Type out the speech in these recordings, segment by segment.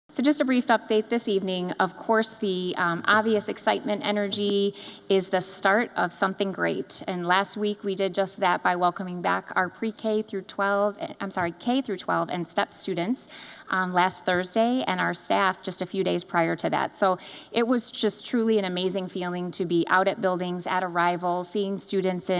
So just a brief update this evening. Of course, the obvious excitement, energy is the start of something great. And last week we did just that by welcoming back our pre-K through 12, K through 12 and STEP students last Thursday, and our staff just a few days prior to that. So it was just truly an amazing feeling to be out at buildings, at arrival, seeing students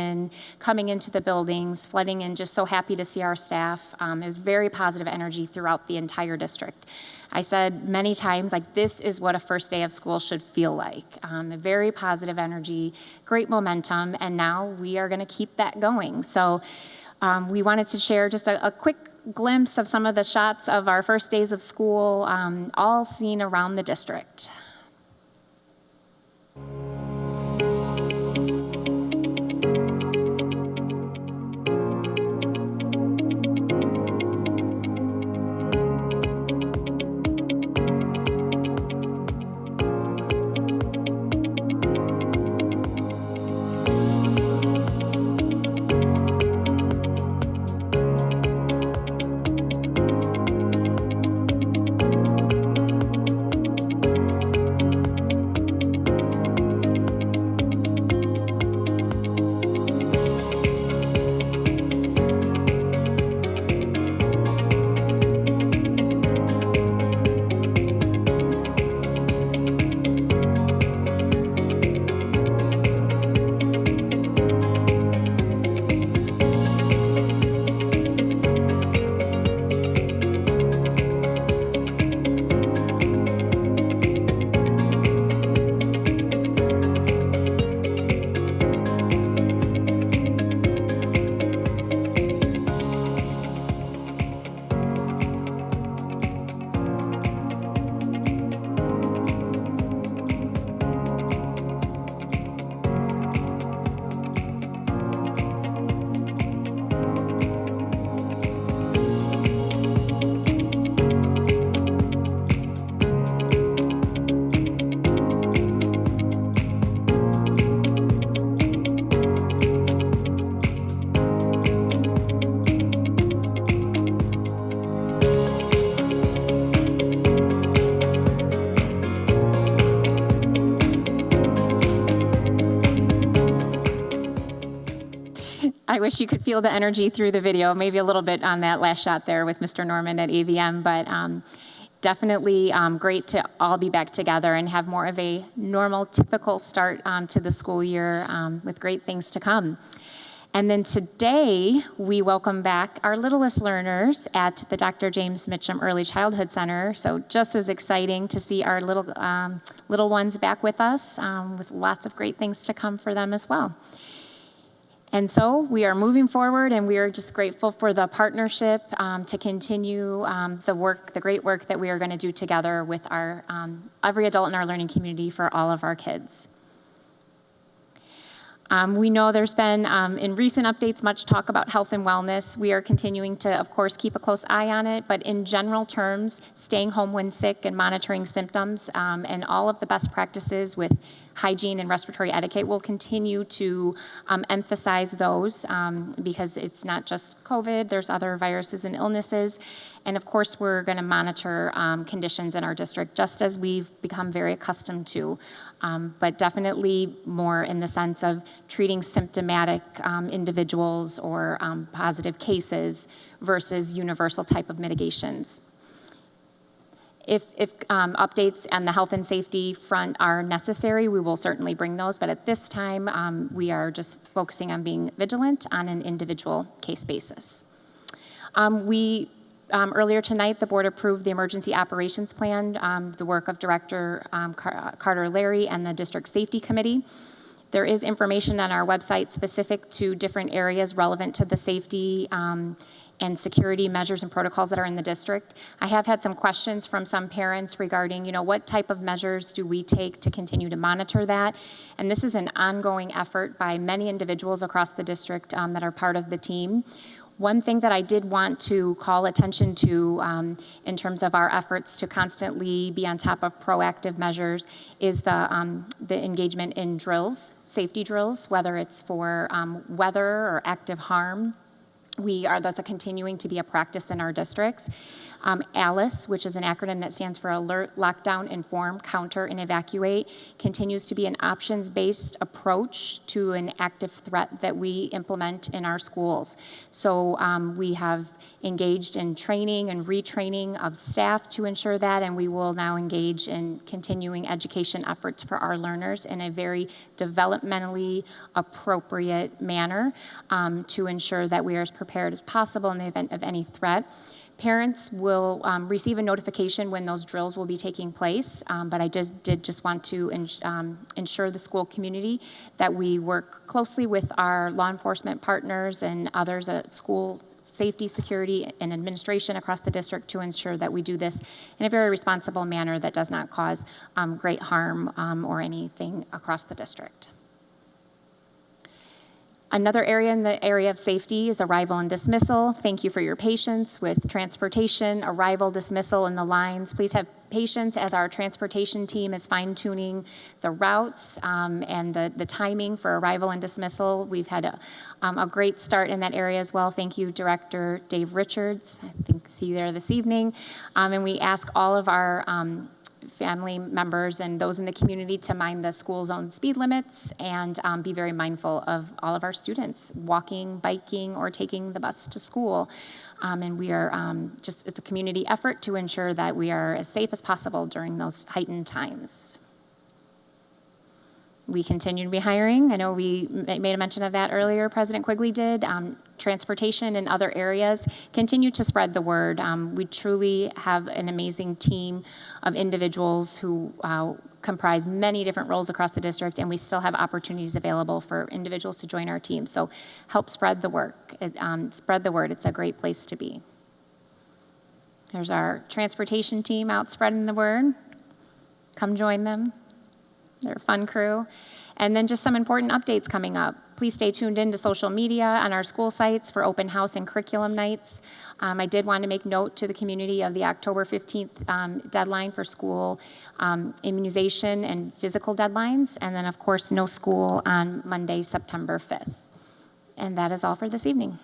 coming into the buildings, flooding in, just so happy to see our staff. It was very positive energy throughout the entire district. I said many times, like, this is what a first day of school should feel like. A very positive energy, great momentum, and now we are going to keep that going. So we wanted to share just a quick glimpse of some of the shots of our first days of school, all seen around the district. I wish you could feel the energy through the video, maybe a little bit on that last shot there with Mr. Norman at AVM, but definitely great to all be back together and have more of a normal, typical start to the school year with great things to come. And then today, we welcome back our littlest learners at the Dr. James Mitchum Early Childhood Center. So just as exciting to see our little ones back with us with lots of great things to come for them as well. And so we are moving forward, and we are just grateful for the partnership to continue the great work that we are going to do together with our every adult in our learning community for all of our kids. We know there's been, in recent updates, much talk about health and wellness. We are continuing to, of course, keep a close eye on it, but in general terms, staying home when sick and monitoring symptoms and all of the best practices with hygiene and respiratory etiquette, will continue to emphasize those because it's not just COVID, there's other viruses and illnesses. And of course, we're going to monitor conditions in our district, just as we've become very accustomed to, but definitely more in the sense of treating symptomatic individuals or positive cases versus universal type of mitigations. If updates on the health and safety front are necessary, we will certainly bring those, but at this time, we are just focusing on being vigilant on an individual case basis. Earlier tonight, the board approved the emergency operations plan, the work of Director Carter Larry and the district safety committee. There is information on our website specific to different areas relevant to the safety and security measures and protocols that are in the district. I have had some questions from some parents regarding, what type of measures do we take to continue to monitor that? And this is an ongoing effort by many individuals across the district that are part of the team. One thing that I did want to call attention to in terms of our efforts to constantly be on top of proactive measures is the engagement in drills, safety drills, whether it's for weather or active harm. That's continuing to be a practice in our districts. ALICE, which is an acronym that stands for Alert, Lockdown, Inform, Counter, and Evacuate, continues to be an options-based approach to an active threat that we implement in our schools. So we have engaged in training and retraining of staff to ensure that, and we will now engage in continuing education efforts for our learners in a very developmentally appropriate manner to ensure that we are as prepared as possible in the event of any threat. Parents will receive a notification when those drills will be taking place, but I just want to ensure the school community that we work closely with our law enforcement partners and others at school safety, security, and administration across the district to ensure that we do this in a very responsible manner that does not cause great harm or anything across the district. Another area in the area of safety is arrival and dismissal. Thank you for your patience with transportation, arrival, dismissal, and the lines. Please have patience as our transportation team is fine-tuning the routes and the timing for arrival and dismissal. We've had a great start in that area as well. Thank you, Director Dave Richards. I think see you there this evening. And we ask all of our family members and those in the community to mind the school zone speed limits and be very mindful of all of our students walking, biking, or taking the bus to school. And we are it's a community effort to ensure that we are as safe as possible during those heightened times. We continue to be hiring. I know we made a mention of that earlier, President Quigley did. Transportation and other areas continue to spread the word. We truly have an amazing team of individuals who comprise many different roles across the district, and we still have opportunities available for individuals to join our team. So help spread the work, spread the word. It's a great place to be. There's our transportation team out spreading the word. Come join them. They're a fun crew. And then just some important updates coming up. Please stay tuned in to social media on our school sites for open house and curriculum nights. I did want to make note to the community of the October 15th deadline for school immunization and physical deadlines. And then, of course, no school on Monday, September 5th. And that is all for this evening.